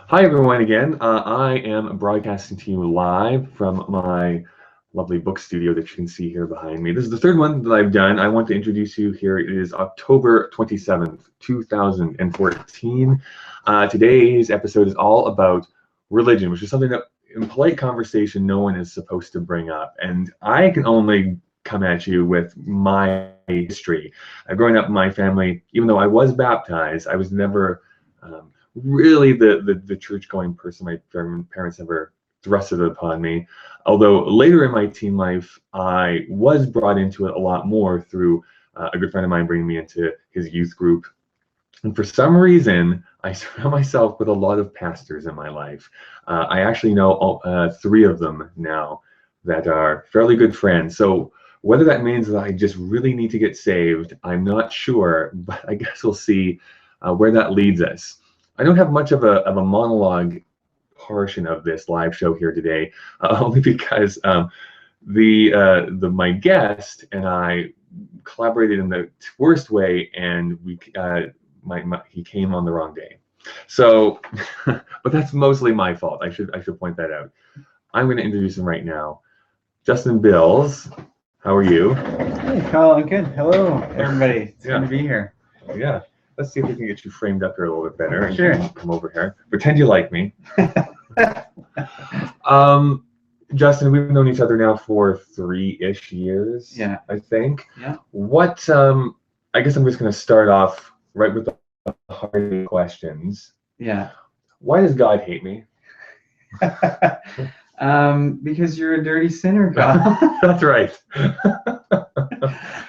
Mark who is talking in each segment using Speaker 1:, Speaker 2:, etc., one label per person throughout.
Speaker 1: Hi everyone again. I am broadcasting to you live from my lovely book studio that you can see here behind me. This is the third one that I've done. I want to introduce you here. It is October 27th, 2014. Today's episode is all about religion, which is something that in polite conversation no one is supposed to bring up. And I can only come at you with my history. Growing up in my family, even though I was baptized, I was never really the church going person my parents ever thrusted it upon me. Although later in my teen life, I was brought into it a lot more through a good friend of mine bringing me into his youth group. And for some reason, I surround myself with a lot of pastors in my life. I actually know three of them now that are fairly good friends. So whether that means that I just really need to get saved, I'm not sure, but I guess we'll see where that leads us. I don't have much of a monologue portion of this live show here today, only because my guest and I collaborated in the worst way, and he came on the wrong day. So, but that's mostly my fault. I should point that out. I'm going to introduce him right now. Justin Bills, how are you?
Speaker 2: Hey, Kyle, I'm good. Hello, everybody. It's good to be here.
Speaker 1: Yeah. Let's see if we can get you framed up here a little bit better.
Speaker 2: Sure.
Speaker 1: Come over here. Pretend you like me. Justin, we've known each other now for 3-ish years.
Speaker 2: Yeah.
Speaker 1: I think.
Speaker 2: Yeah.
Speaker 1: What? I guess I'm just going to start off right with the hard questions.
Speaker 2: Yeah.
Speaker 1: Why does God hate me?
Speaker 2: Because you're a dirty sinner, Kyle.
Speaker 1: That's right.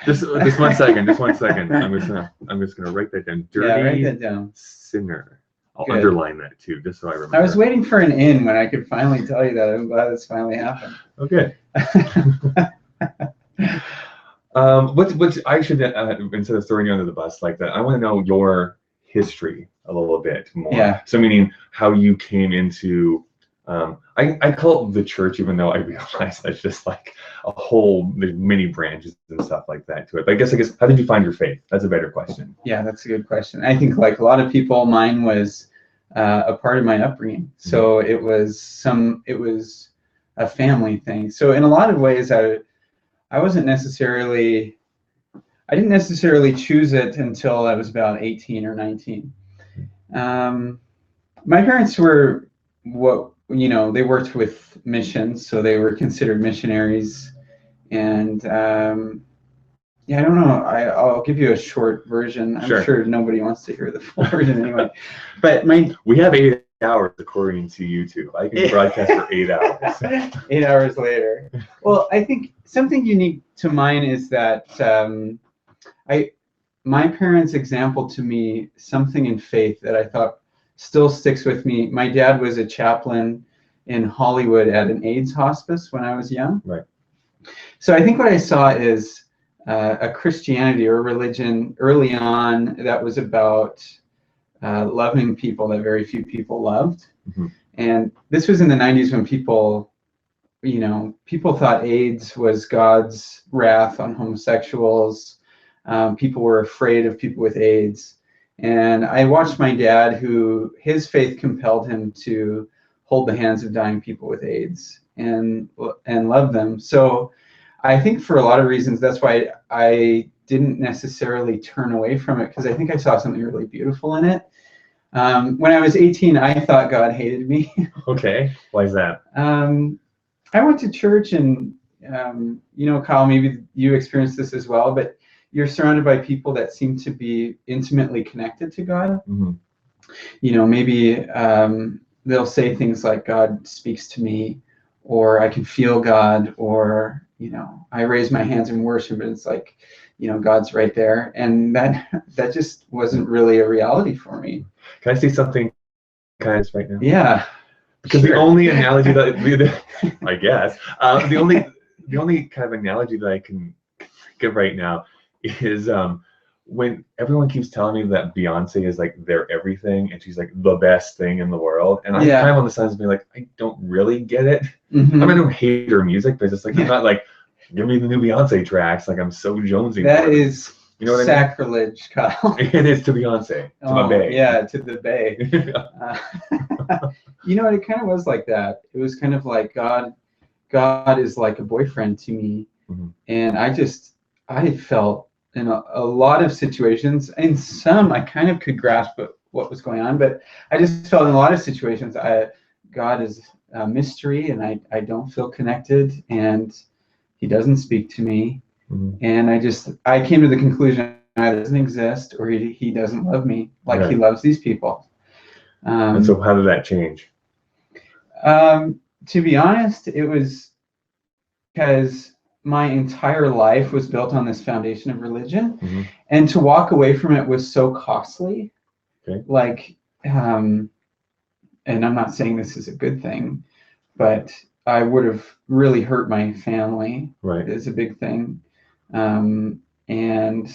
Speaker 1: Just 1 second. Just 1 second. I'm just gonna write that down. Dirty
Speaker 2: write that down.
Speaker 1: Sinner. I'll
Speaker 2: Good.
Speaker 1: underline that too, just so I remember.
Speaker 2: I was waiting for an in when I could finally tell you that. I'm glad it's finally happened.
Speaker 1: Okay. What I should instead of throwing you under the bus like that, I want to know your history a little bit more.
Speaker 2: Yeah.
Speaker 1: So meaning how you came into. I call it the church, even though I realize that's just like there's many branches and stuff like that to it. But I guess, how did you find your faith? That's a better question.
Speaker 2: Yeah, that's a good question. I think like a lot of people, mine was a part of my upbringing. So it was a family thing. So in a lot of ways, I didn't necessarily choose it until I was about 18 or 19. My parents were they worked with missions, so they were considered missionaries. And I don't know. I'll give you a short version. I'm sure nobody wants to hear the full version anyway. But
Speaker 1: we have 8 hours according to YouTube. I can broadcast for 8 hours.
Speaker 2: 8 hours later. Well, I think something unique to mine is that my parents' example to me, something in faith that I thought still sticks with me. My dad was a chaplain in Hollywood at an AIDS hospice when I was young.
Speaker 1: Right.
Speaker 2: So I think what I saw is a Christianity or a religion early on that was about loving people that very few people loved. Mm-hmm. And this was in the 90s when people thought AIDS was God's wrath on homosexuals. People were afraid of people with AIDS. And I watched my dad, who his faith compelled him to hold the hands of dying people with AIDS and love them. So I think for a lot of reasons, that's why I didn't necessarily turn away from it, because I think I saw something really beautiful in it. When I was 18, I thought God hated me.
Speaker 1: Okay, why is that?
Speaker 2: I went to church and, Kyle, maybe you experienced this as well, but you're surrounded by people that seem to be intimately connected to God. Mm-hmm. Maybe they'll say things like, God speaks to me, or I can feel God, or, I raise my hands in worship and it's like, God's right there. And that just wasn't really a reality for me.
Speaker 1: Can I say something kind of right now?
Speaker 2: Yeah.
Speaker 1: Because the only analogy that, I guess, the only kind of analogy that I can give right now is when everyone keeps telling me that Beyonce is like their everything and she's like the best thing in the world, and I'm kind of on the sides of being like, I don't really get it. Mm-hmm. I mean, I don't hate her music, but it's just like, it's not like, give me the new Beyonce tracks, like I'm so jonesing.
Speaker 2: That is
Speaker 1: what
Speaker 2: sacrilege,
Speaker 1: I mean?
Speaker 2: Kyle.
Speaker 1: It is to Beyonce, to my bae.
Speaker 2: Yeah, to the bae. You know, it kind of was like that. It was kind of like God is like a boyfriend to me.
Speaker 1: Mm-hmm.
Speaker 2: And I felt in a lot of situations, in some I kind of could grasp what was going on, but I just felt in a lot of situations God is a mystery, and I don't feel connected, and he doesn't speak to me.
Speaker 1: Mm-hmm.
Speaker 2: And I came to the conclusion either doesn't exist or he doesn't love me like he
Speaker 1: Right.
Speaker 2: loves these people.
Speaker 1: And so how did that change?
Speaker 2: To be honest, it was because my entire life was built on this foundation of religion,
Speaker 1: Mm-hmm.
Speaker 2: and to walk away from it was so costly.
Speaker 1: Okay.
Speaker 2: Like, and I'm not saying this is a good thing, but I would have really hurt my family.
Speaker 1: Right.
Speaker 2: Is a big thing. And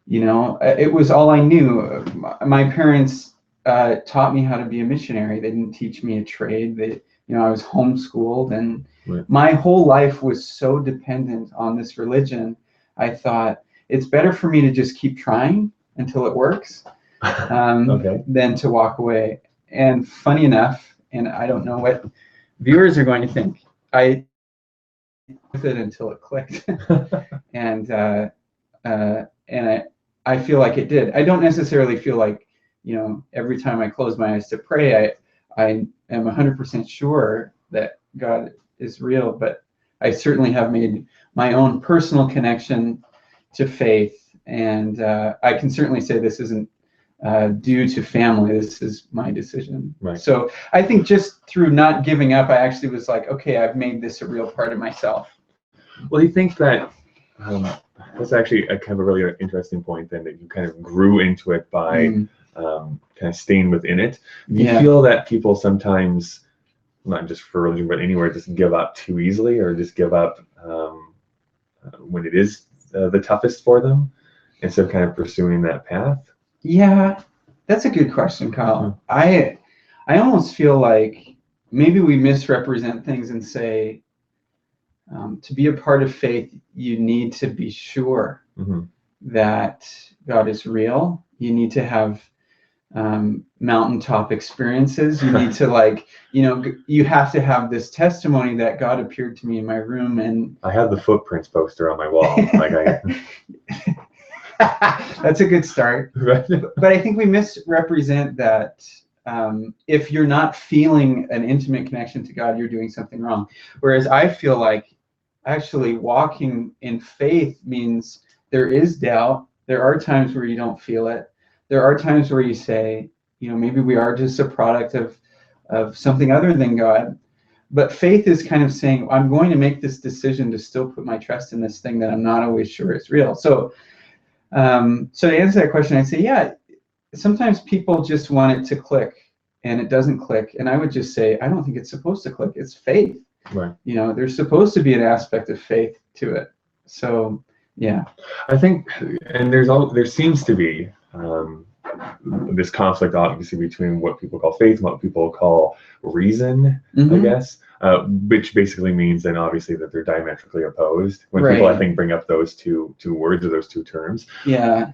Speaker 2: you know, it was all I knew. My parents taught me how to be a missionary. They didn't teach me a trade. I was homeschooled, and
Speaker 1: Right.
Speaker 2: my whole life was so dependent on this religion. I thought it's better for me to just keep trying until it works
Speaker 1: Okay.
Speaker 2: than to walk away. And funny enough, and I don't know what viewers are going to think, I with it until it clicked, and I feel like it did. I don't necessarily feel like, every time I close my eyes to pray, I am 100% sure that God is real, but I certainly have made my own personal connection to faith, and I can certainly say this isn't due to family. This is my decision.
Speaker 1: Right.
Speaker 2: So I think just through not giving up, I actually was like, okay, I've made this a real part of myself.
Speaker 1: Well, you think that that's actually a kind of a really interesting point then, that you kind of grew into it by kind of staying within it. Do you feel that people sometimes, not just for religion, but anywhere, just give up too easily, or just give up when it is the toughest for them, instead of kind of pursuing that path?
Speaker 2: Yeah, that's a good question, Kyle. I almost feel like maybe we misrepresent things and say, to be a part of faith, you need to be sure that God is real. You need to have mountaintop experiences. You need to you have to have this testimony that God appeared to me in my room. And
Speaker 1: I have the footprints poster on my wall.
Speaker 2: That's a good start.
Speaker 1: Right.
Speaker 2: But I think we misrepresent that. If you're not feeling an intimate connection to God, you're doing something wrong. Whereas I feel like actually walking in faith means there is doubt. There are times where you don't feel it. There are times where you say, maybe we are just a product of something other than God. But faith is kind of saying, I'm going to make this decision to still put my trust in this thing that I'm not always sure is real. So to answer that question, I'd say, yeah, sometimes people just want it to click and it doesn't click. And I would just say, I don't think it's supposed to click. It's faith. Right. There's supposed to be an aspect of faith to it. So, yeah. I think,
Speaker 1: and there seems to be this conflict, obviously, between what people call faith and what people call reason, I guess, which basically means then obviously that they're diametrically opposed. When people, I think, bring up those two words or those two terms.
Speaker 2: Yeah.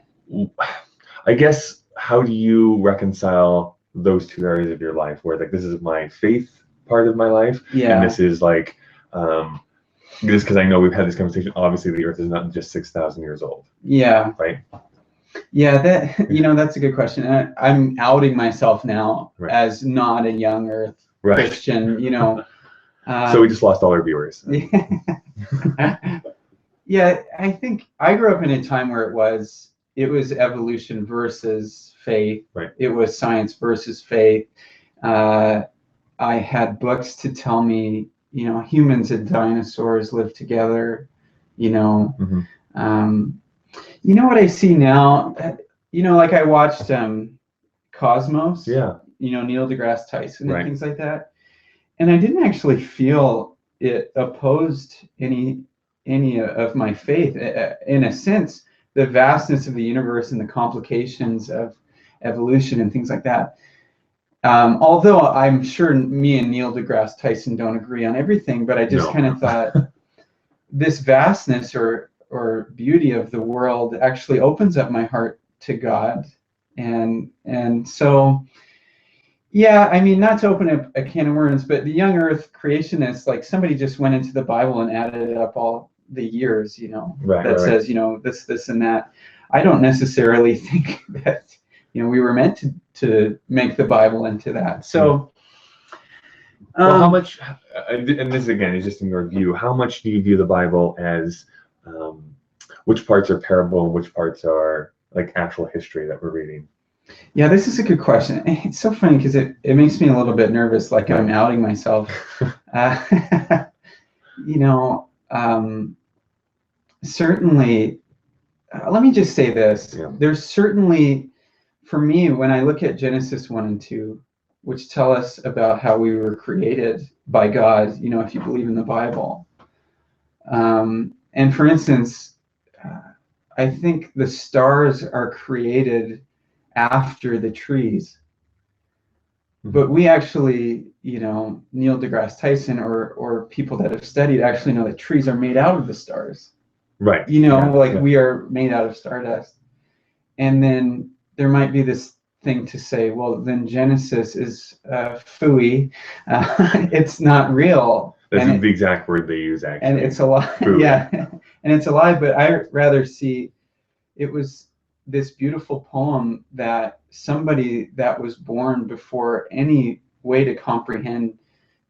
Speaker 1: I guess, how do you reconcile those two areas of your life, where this is my faith part of my life, and this is just because I know we've had this conversation, obviously the earth is not just 6,000 years old. Yeah. Right.
Speaker 2: Yeah, that's a good question. And I'm outing myself now as not a young earth Christian,
Speaker 1: so we just lost all our viewers.
Speaker 2: Yeah, I think I grew up in a time where it was evolution versus faith.
Speaker 1: Right.
Speaker 2: It was science versus faith. I had books to tell me, humans and dinosaurs lived together, what I see now, like I watched Cosmos, Neil deGrasse Tyson and things like that. And I didn't actually feel it opposed any of my faith. In a sense, the vastness of the universe and the complications of evolution and things like that. Although I'm sure me and Neil deGrasse Tyson don't agree on everything, but I just kind of thought this vastness or beauty of the world actually opens up my heart to God. And so, Yeah, I mean, not to open a can of worms, but the young Earth creationists, like somebody just went into the Bible and added up all the years, that says, this and that. I don't necessarily think that, we were meant to make the Bible into that. So,
Speaker 1: well, how much, and this again is just in your view, how much do you view the Bible as, which parts are parable and which parts are like actual history that we're reading?
Speaker 2: Yeah, this is a good question. It's so funny because it makes me a little bit nervous, like I'm outing myself. Certainly, let me just say this.
Speaker 1: Yeah.
Speaker 2: There's certainly, for me, when I look at Genesis 1 and 2, which tell us about how we were created by God, if you believe in the Bible. And for instance, I think the stars are created after the trees. But we actually, Neil deGrasse Tyson or people that have studied actually know that trees are made out of the stars.
Speaker 1: Right.
Speaker 2: We are made out of stardust. And then there might be this thing to say, well, then Genesis is phooey. It's not real.
Speaker 1: That's the exact word they use, actually.
Speaker 2: And it's a lie. Yeah. And it's a lie, but I rather see it was this beautiful poem that somebody that was born before any way to comprehend,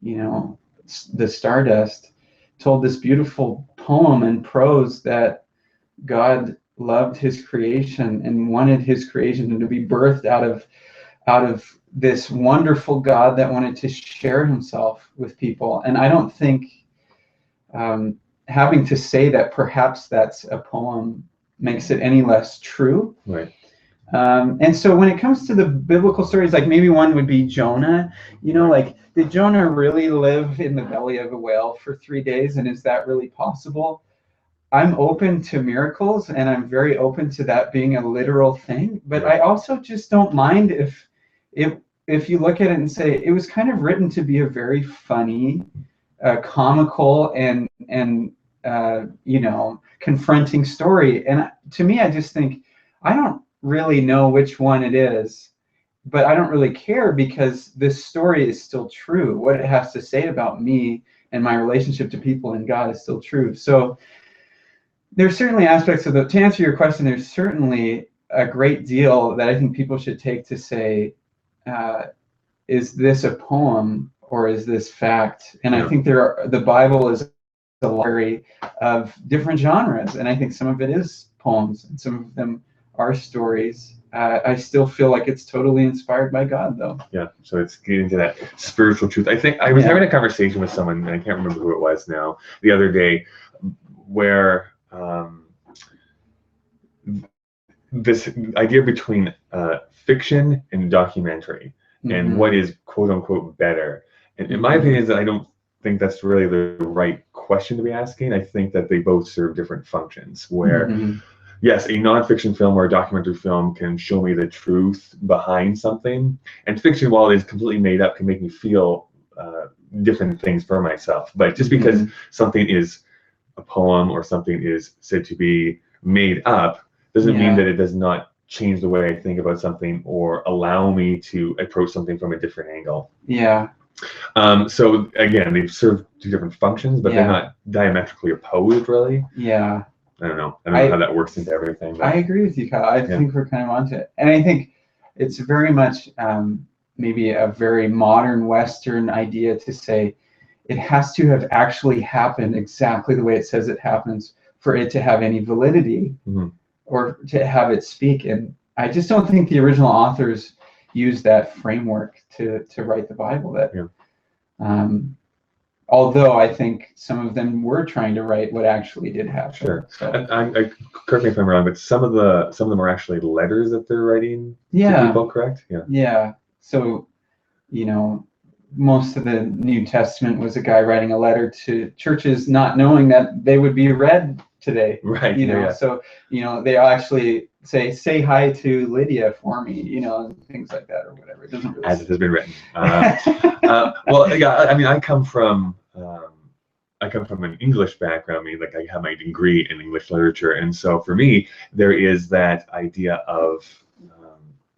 Speaker 2: the stardust, told this beautiful poem and prose that God loved his creation and wanted his creation to be birthed out of this wonderful God that wanted to share himself with people. And I don't think having to say that perhaps that's a poem makes it any less true.
Speaker 1: Right.
Speaker 2: And so when it comes to the biblical stories, like maybe one would be Jonah, like did Jonah really live in the belly of a whale for 3 days? And is that really possible? I'm open to miracles and I'm very open to that being a literal thing. But I also just don't mind if you look at it and say it was kind of written to be a very funny, comical and confronting story. And to me, I just think I don't really know which one it is, but I don't really care because this story is still true. What it has to say about me and my relationship to people and God is still true. So there's certainly aspects of to answer your question, there's certainly a great deal that I think people should take to say, is this a poem or is this fact? And I think the Bible is a library of different genres, and I think some of it is poems and some of them are stories. I still feel like it's totally inspired by God, though.
Speaker 1: Yeah, so it's getting to that spiritual truth. I think I was having a conversation with someone, and I can't remember who it was now, the other day, where this idea between fiction and documentary, and what is quote unquote better. And in my opinion, is that I don't think that's really the right question to be asking. I think that they both serve different functions. Where yes, a nonfiction film or a documentary film can show me the truth behind something, and fiction, while it is completely made up, can make me feel different things for myself. But just because something is a poem or something is said to be made up doesn't mean that it does not change the way I think about something or allow me to approach something from a different angle.
Speaker 2: Yeah.
Speaker 1: So again, they serve two different functions, but they're not diametrically opposed, really.
Speaker 2: Yeah.
Speaker 1: I don't know how that works into everything. But I
Speaker 2: agree with you, Kyle. I think we're kind of onto it. And I think it's very much maybe a very modern Western idea to say it has to have actually happened exactly the way it says it happens for it to have any validity or to have it speak. And I just don't think the original authors used that framework to write the Bible. Although I think some of them were trying to write what actually did happen.
Speaker 1: Sure.
Speaker 2: So.
Speaker 1: I correct me if I'm wrong, but some of them are actually letters that they're writing to people, correct? Yeah.
Speaker 2: Yeah. So, most of the New Testament was a guy writing a letter to churches, not knowing that they would be read today.
Speaker 1: Right.
Speaker 2: So they actually say hi to Lydia for me, and things like that or whatever. It doesn't really.
Speaker 1: As it has been written. Well, yeah. I mean, I come from an English background. I mean, like I have my degree in English literature, and so for me, there is that idea of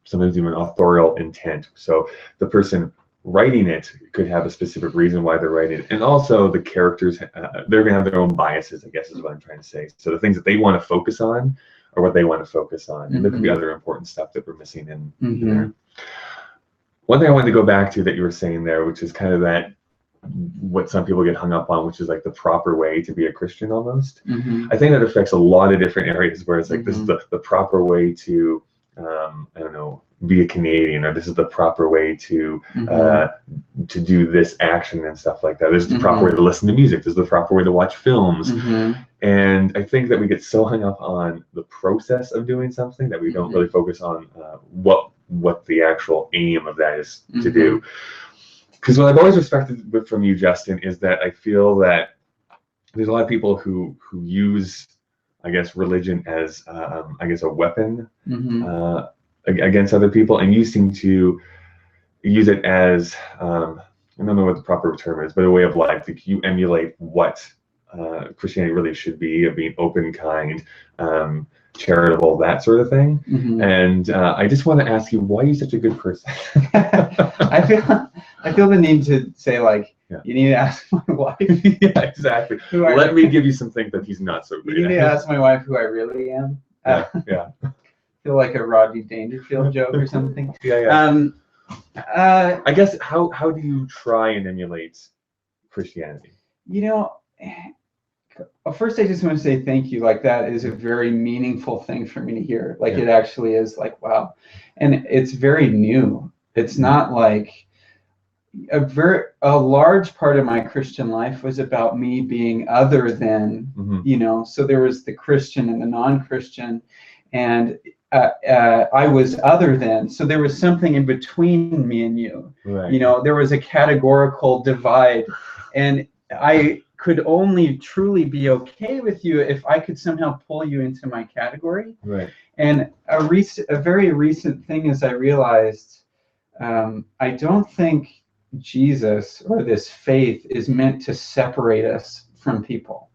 Speaker 1: sometimes even authorial intent. So the person writing it could have a specific reason why they're writing it, and also the characters, they're going to have their own biases, I guess is what I'm trying to say. So the things that they want to focus on are what they want to focus on, and there could be other important stuff that we're missing in there. One thing I wanted to go back to that you were saying there, which is kind of that, what some people get hung up on, which is like the proper way to be a Christian almost. I think that affects a lot of different areas where it's like, this is the proper way to, I don't know, be a Canadian, or this is the proper way to do this action and stuff like that. This is the proper way to listen to music. This is the proper way to watch films. And I think that we get so hung up on the process of doing something that we don't really focus on what the actual aim of that is to do. Because what I've always respected from you, Justin, is that I feel that there's a lot of people who use, I guess, religion as, I guess, a weapon against other people, and you seem to use it as, I don't know what the proper term is, but a way of life. Like you emulate what Christianity really should be, of being open, kind, charitable, that sort of thing. And I just want to ask you, why are you such a good person?
Speaker 2: I feel the need to say, like, you need to ask my wife.
Speaker 1: Yeah, exactly. Let me give you some things that he's not so great at.
Speaker 2: You need to ask my wife who I really am.
Speaker 1: Yeah.
Speaker 2: Feel like a Rodney Dangerfield joke or something.
Speaker 1: I guess, how do you try and emulate Christianity?
Speaker 2: You know, first I just want to say thank you. Like, that is a very meaningful thing for me to hear. Like, it actually is, like, wow. And it's very new. It's not like a large part of my Christian life was about me being other than, you know, so there was the Christian and the non-Christian, and I was other than, so there was something in between me and you. You know, there was a categorical divide, and I could only truly be okay with you if I could somehow pull you into my category. And a very recent thing is I realized, I don't think Jesus or this faith is meant to separate us from people.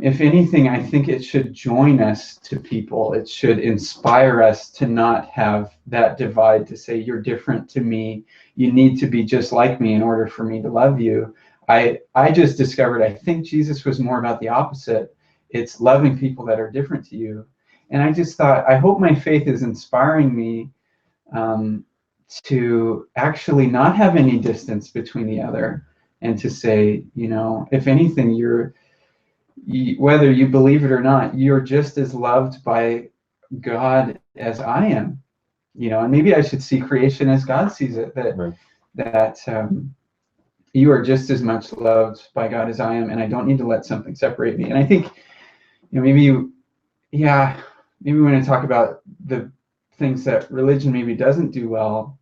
Speaker 2: If anything, I think it should join us to people. It should inspire us to not have that divide, to say, you're different to me, you need to be just like me in order for me to love you. I just discovered, I think Jesus was more about the opposite. It's loving people that are different to you. And I just thought, I hope my faith is inspiring me to actually not have any distance between the other, and to say, you know, if anything, whether you believe it or not, you're just as loved by God as I am. You know, and maybe I should see creation as God sees it, that you are just as much loved by God as I am, and I don't need to let something separate me. And I think, you know, maybe when I talk about the things that religion maybe doesn't do well,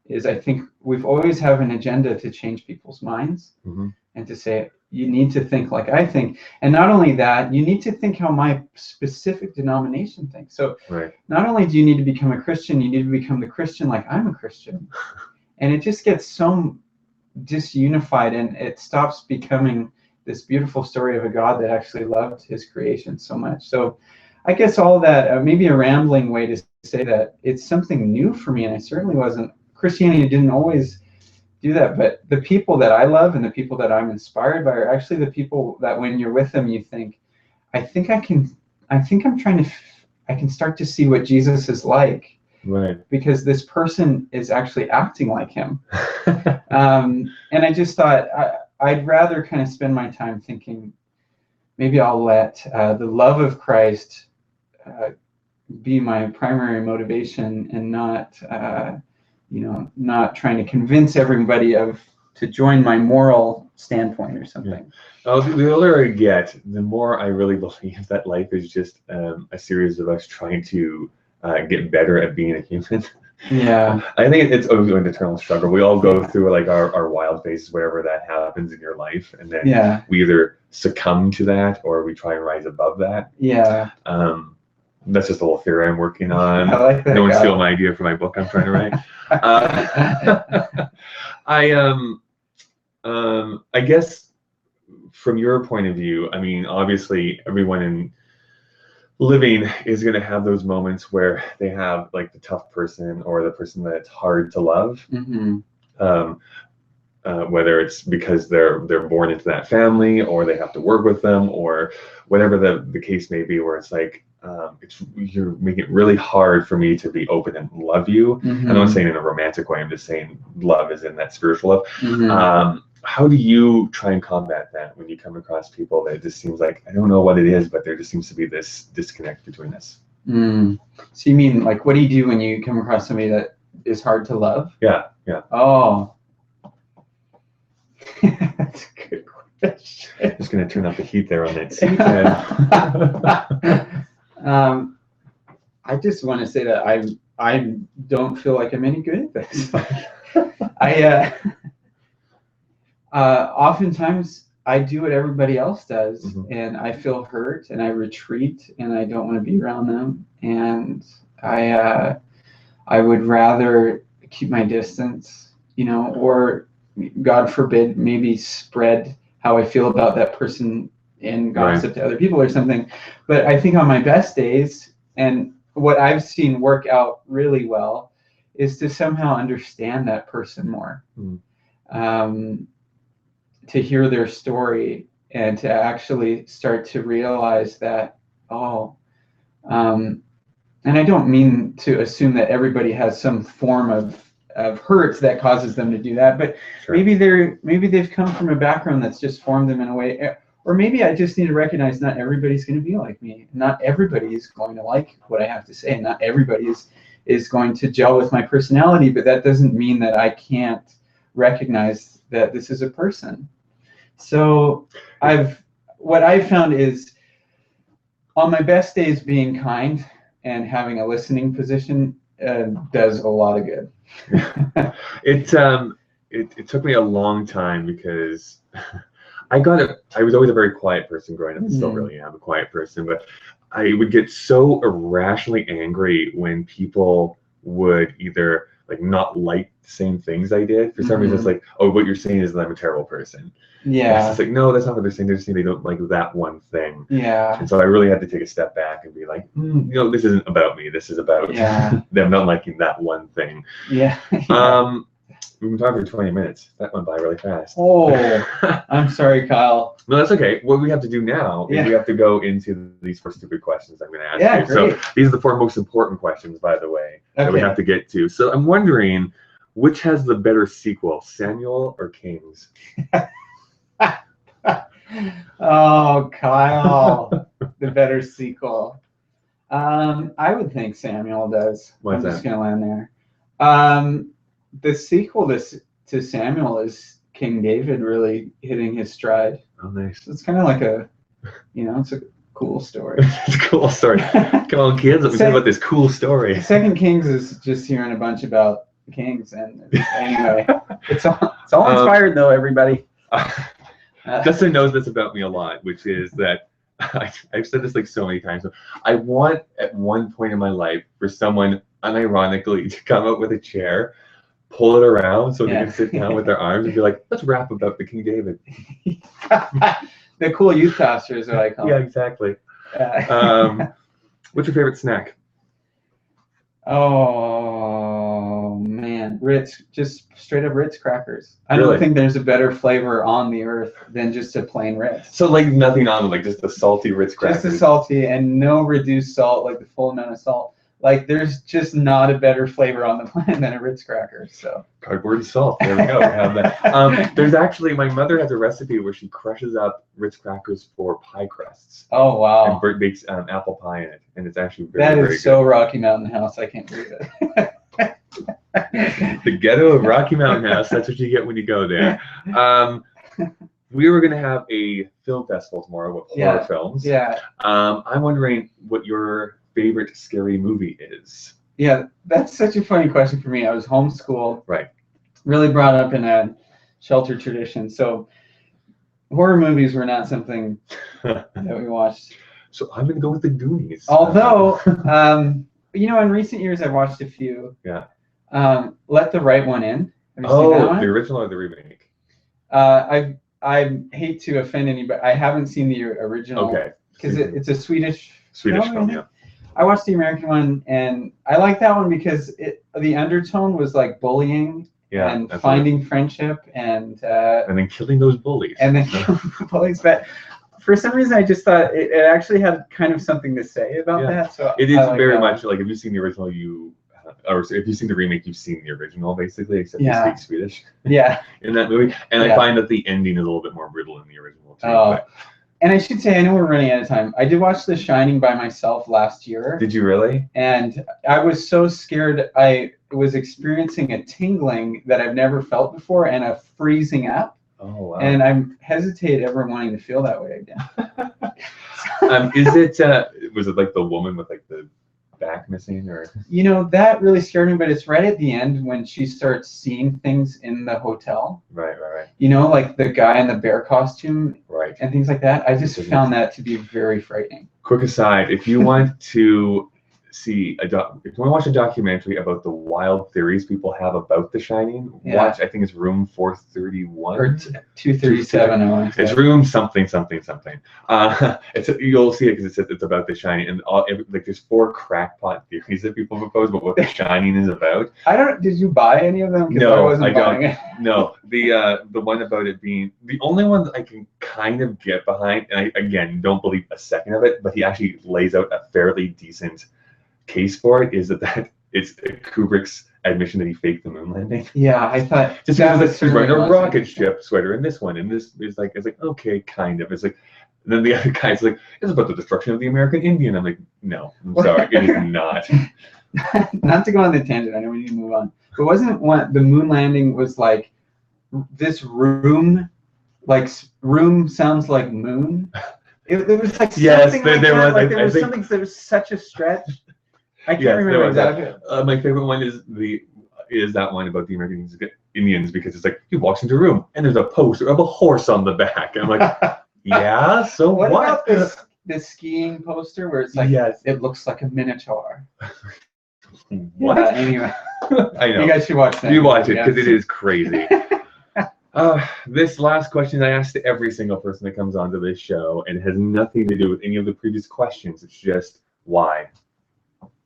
Speaker 2: is I think we've always have an agenda to change people's minds, and to say, you need to think like I think. And not only that, you need to think how my specific denomination thinks. So not only do you need to become a Christian, you need to become the Christian like I'm a Christian. And it just gets so disunified, and it stops becoming this beautiful story of a God that actually loved his creation so much. So I guess all that, maybe a rambling way to say that it's something new for me, and I certainly wasn't, Christianity didn't always do that, but the people that I love and the people that I'm inspired by are actually the people that when you're with them, you think, I can start to see what Jesus is like. Because this person is actually acting like him. And I just thought, I'd rather kind of spend my time thinking, maybe I'll let the love of Christ be my primary motivation, and not, not trying to convince everybody to join my moral standpoint or something.
Speaker 1: The older I get, the more I really believe that life is just a series of us trying to get better at being a human. I think it's always an eternal struggle. We all go through like our wild phases, wherever that happens in your life, and then we either succumb to that or we try and rise above that. That's just a little theory I'm working on.
Speaker 2: I like that.
Speaker 1: No one steal my idea for my book I'm trying to write. I guess from your point of view, I mean, obviously everyone in living is going to have those moments where they have like the tough person or the person that's hard to love.
Speaker 2: Mm-hmm.
Speaker 1: Whether it's because they're born into that family or they have to work with them or whatever the case may be, where it's like you're making it really hard for me to be open and love you.
Speaker 2: Mm-hmm.
Speaker 1: I'm not saying in a romantic way, I'm just saying love is in that spiritual love.
Speaker 2: Mm-hmm.
Speaker 1: How do you try and combat that when you come across people that it just seems like, I don't know what it is, but there just seems to be this disconnect between us?
Speaker 2: So you mean like, what do you do when you come across somebody that is hard to love?
Speaker 1: Yeah.
Speaker 2: Oh, that's a good question.
Speaker 1: Just going to turn up the heat there on that seat.
Speaker 2: I just want to say that I don't feel like I'm any good at this. Oftentimes I do what everybody else does,
Speaker 1: Mm-hmm.
Speaker 2: and I feel hurt and I retreat and I don't want to be around them, and I would rather keep my distance, or God forbid, maybe spread how I feel about that person and gossip to other people or something. But I think on my best days, and what I've seen work out really well, is to somehow understand that person more. To hear their story and to actually start to realize that, and I don't mean to assume that everybody has some form of hurt that causes them to do that, but
Speaker 1: Sure.
Speaker 2: maybe they've come from a background that's just formed them in a way, or maybe I just need to recognize not everybody's going to be like me. Not everybody is going to like what I have to say, and not everybody is going to gel with my personality, but that doesn't mean that I can't recognize that this is a person. So what I've found is, on my best days, being kind and having a listening position does a lot of good.
Speaker 1: It took me a long time because I was always a very quiet person growing up, and still really am a quiet person, but I would get so irrationally angry when people would either like not like the same things I did. For some reason, it's like, oh, what you're saying is that I'm a terrible person.
Speaker 2: Yeah.
Speaker 1: It's just like, no, that's not what they're saying. They're just saying they don't like that one thing.
Speaker 2: Yeah.
Speaker 1: And so I really had to take a step back and be like, this isn't about me. This is about them not liking that one thing.
Speaker 2: Yeah.
Speaker 1: We've been talking for 20 minutes. That went by really fast.
Speaker 2: Oh, I'm sorry, Kyle.
Speaker 1: No, that's okay. What we have to do now is we have to go into these 4 stupid questions I'm going to ask you.
Speaker 2: Great.
Speaker 1: So these are the 4 most important questions, by the way, that we have to get to. So I'm wondering, which has the better sequel, Samuel or Kings?
Speaker 2: Oh, Kyle, the better sequel. I would think Samuel does.
Speaker 1: Why is
Speaker 2: I'm just
Speaker 1: that?
Speaker 2: going to land there. The sequel to Samuel is King David really hitting his stride.
Speaker 1: Oh, nice.
Speaker 2: It's kind of like it's a cool story.
Speaker 1: It's a cool story. Come on, kids, let me tell you about this cool story.
Speaker 2: Second Kings is just hearing a bunch about kings, and anyway, it's all inspired though, everybody.
Speaker 1: Justin knows this about me a lot, which is that I've said this like so many times. I want at one point in my life for someone unironically to come up with a chair, pull it around so they can sit down with their arms and be like, let's rap about the King David.
Speaker 2: The cool youth pastor is what I call
Speaker 1: Yeah,
Speaker 2: it.
Speaker 1: exactly. What's your favorite snack?
Speaker 2: Oh man, Ritz, just straight up Ritz crackers. I
Speaker 1: Really?
Speaker 2: don't think there's a better flavor on the earth than just a plain Ritz.
Speaker 1: So like nothing on it, like just the salty Ritz crackers.
Speaker 2: Just the salty and no reduced salt, like the full amount of salt. Like there's just not a better flavor on the planet than a Ritz cracker. So
Speaker 1: cardboard and salt. There we go. We have that. There's actually, my mother has a recipe where she crushes up Ritz crackers for pie crusts.
Speaker 2: Oh wow.
Speaker 1: And bakes apple pie in it, and it's actually
Speaker 2: That
Speaker 1: very
Speaker 2: is so Rocky Mountain House. I can't believe it.
Speaker 1: The ghetto of Rocky Mountain House. That's what you get when you go there. We were going to have a film festival tomorrow with horror films.
Speaker 2: Yeah.
Speaker 1: I'm wondering what your favorite scary movie is.
Speaker 2: Yeah, that's such a funny question for me. I was homeschooled.
Speaker 1: Right.
Speaker 2: Really brought up in a shelter tradition. So horror movies were not something that we watched.
Speaker 1: So I'm going to go with The Goonies.
Speaker 2: Although, in recent years I've watched a few.
Speaker 1: Yeah.
Speaker 2: Let the Right One In. Have you seen that one?
Speaker 1: The original or the remake?
Speaker 2: I hate to offend anybody. I haven't seen the original.
Speaker 1: Okay.
Speaker 2: Because it's a Swedish
Speaker 1: Swedish
Speaker 2: No,
Speaker 1: film,
Speaker 2: really?
Speaker 1: yeah.
Speaker 2: I watched the American one, and I like that one because the undertone was like bullying
Speaker 1: Yeah,
Speaker 2: and
Speaker 1: that's
Speaker 2: finding friendship and
Speaker 1: then killing those bullies.
Speaker 2: and then bullies. But for some reason, I just thought it actually had kind of something to say about
Speaker 1: Yeah.
Speaker 2: that. So
Speaker 1: It is
Speaker 2: I like
Speaker 1: very
Speaker 2: that
Speaker 1: much
Speaker 2: one.
Speaker 1: like if you've seen the original, or if you've seen the remake, you've seen the original basically, except
Speaker 2: Yeah.
Speaker 1: you speak Swedish
Speaker 2: Yeah.
Speaker 1: in that movie. And I
Speaker 2: Yeah.
Speaker 1: find that the ending is a little bit more brutal in the original too.
Speaker 2: Oh.
Speaker 1: But
Speaker 2: And I should say, I know we're running out of time. I did watch The Shining by myself last year.
Speaker 1: did you really?
Speaker 2: And I was so scared. I was experiencing a tingling that I've never felt before and a freezing up.
Speaker 1: Oh wow.
Speaker 2: And I'm hesitate ever wanting to feel that way again.
Speaker 1: Is it? Was it like the woman with like the back missing, or?
Speaker 2: You know, that really scared me, but it's right at the end when she starts seeing things in the hotel.
Speaker 1: Right.
Speaker 2: You know, like the guy in the bear costume
Speaker 1: Right.
Speaker 2: and things like that. I just found that to be very frightening.
Speaker 1: Quick aside: if you want to see if you want to watch a documentary about the wild theories people have about The Shining,
Speaker 2: Yeah.
Speaker 1: watch. I think it's Room 431
Speaker 2: Or 237, I want to
Speaker 1: It's
Speaker 2: say.
Speaker 1: room something. You'll see it because it's about The Shining, and like there's 4 crackpot theories that people propose about what The Shining is about.
Speaker 2: Did you buy any of them? 'Cause
Speaker 1: No,
Speaker 2: I wasn't
Speaker 1: I don't.
Speaker 2: buying it.
Speaker 1: No, the one about it being the only one that I can kind of get behind, and I again don't believe a second of it, but he actually lays out a fairly decent case for it. Is that it's Kubrick's admission that he faked the moon landing.
Speaker 2: Yeah, I thought
Speaker 1: Just
Speaker 2: that
Speaker 1: because
Speaker 2: was
Speaker 1: he's wearing a
Speaker 2: certainly
Speaker 1: rocket
Speaker 2: awesome.
Speaker 1: ship sweater in this one, and this is like, it's like, okay, kind of. It's like, and then the other guy's like, it's about the destruction of the American Indian. I'm like, no, I'm sorry, it is not.
Speaker 2: Not to go on the tangent, I know we need to move on. But wasn't the moon landing was like this room, like room sounds like moon. It was like
Speaker 1: Yes,
Speaker 2: something
Speaker 1: there
Speaker 2: like that.
Speaker 1: was,
Speaker 2: Like
Speaker 1: I
Speaker 2: there was
Speaker 1: think-
Speaker 2: something. There was such a stretch. I can't
Speaker 1: Yes, there
Speaker 2: remember
Speaker 1: was that.
Speaker 2: exactly.
Speaker 1: My favorite one is that one about the American Indians, because it's like he walks into a room and there's a poster of a horse on the back. And I'm like, yeah, so
Speaker 2: What
Speaker 1: what?
Speaker 2: about this skiing poster where it's like
Speaker 1: Yes.
Speaker 2: it looks like a minotaur?
Speaker 1: What?
Speaker 2: Yeah, anyway,
Speaker 1: I know.
Speaker 2: you guys should watch that.
Speaker 1: You watch it
Speaker 2: Yeah.
Speaker 1: because it is crazy. This last question I asked to every single person that comes onto this show, and it has nothing to do with any of the previous questions. It's just why.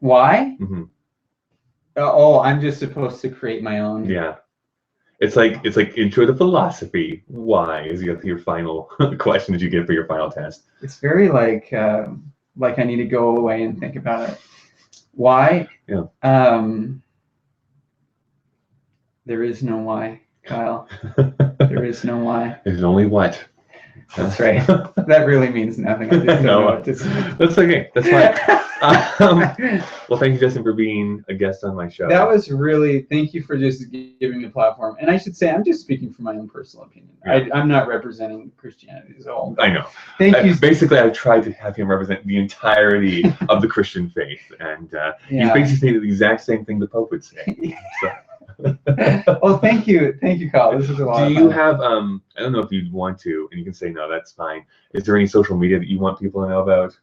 Speaker 2: Why?
Speaker 1: Hmm.
Speaker 2: I'm just supposed to create my own.
Speaker 1: Yeah, it's like intro to philosophy. Why is your final question that you get for your final test?
Speaker 2: It's very like I need to go away and think about it. Why?
Speaker 1: Yeah.
Speaker 2: There is no why, Kyle. There is no why.
Speaker 1: There's only what.
Speaker 2: That's right. That really means nothing. I just don't know
Speaker 1: No,
Speaker 2: what to say.
Speaker 1: that's okay. That's fine. Well, thank you, Justin, for being a guest on my show.
Speaker 2: That was really, thank you for just giving me a platform. And I should say, I'm just speaking from my own personal opinion.
Speaker 1: Yeah.
Speaker 2: I'm not representing Christianity as a whole.
Speaker 1: I know.
Speaker 2: Thank you.
Speaker 1: Basically, I tried to have him represent the entirety of the Christian faith, and
Speaker 2: Yeah.
Speaker 1: he's basically saying the exact same thing the Pope would say. So.
Speaker 2: Oh, thank you, Kyle. This is a lot
Speaker 1: Do
Speaker 2: of
Speaker 1: you
Speaker 2: fun.
Speaker 1: have I don't know if you'd want to, and you can say no, that's fine. Is there any social media that you want people to know about?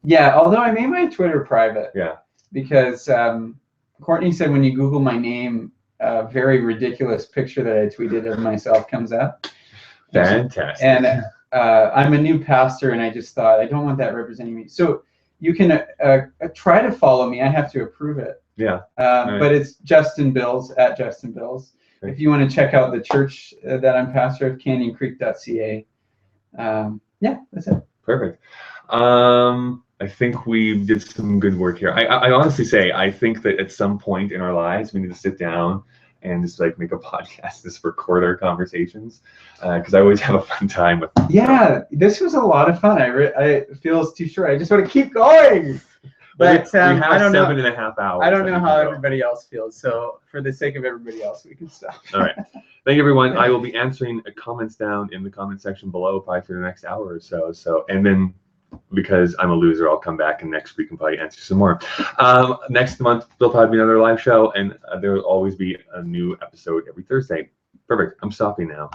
Speaker 2: Yeah, although I made my Twitter private.
Speaker 1: Yeah.
Speaker 2: Because Courtney said when you Google my name, a very ridiculous picture that I tweeted of myself comes up.
Speaker 1: Fantastic.
Speaker 2: And I'm a new pastor, and I just thought I don't want that representing me. So you can try to follow me. I have to approve it.
Speaker 1: Yeah.
Speaker 2: But it's Justin Bills at Justin Bills.
Speaker 1: Okay.
Speaker 2: If you want to check out the church that I'm pastor of, CanyonCreek.ca. Yeah, that's it.
Speaker 1: Perfect. I think we did some good work here. I honestly say I think that at some point in our lives we need to sit down and just like make a podcast, just record our conversations, because I always have a fun time with.
Speaker 2: Yeah, this was a lot of fun. I feels too short. I just want to keep going. But
Speaker 1: we have
Speaker 2: I don't know.
Speaker 1: 7.5 hours.
Speaker 2: I don't
Speaker 1: that
Speaker 2: know
Speaker 1: we
Speaker 2: how
Speaker 1: can go.
Speaker 2: everybody else feels. So for the sake of everybody else, we can stop.
Speaker 1: All right. Thank you, everyone. I will be answering comments down in the comment section below probably for the next hour or so. And then because I'm a loser, I'll come back and next week and probably answer some more. Next month, there'll probably be another live show, and there will always be a new episode every Thursday. Perfect. I'm stopping now.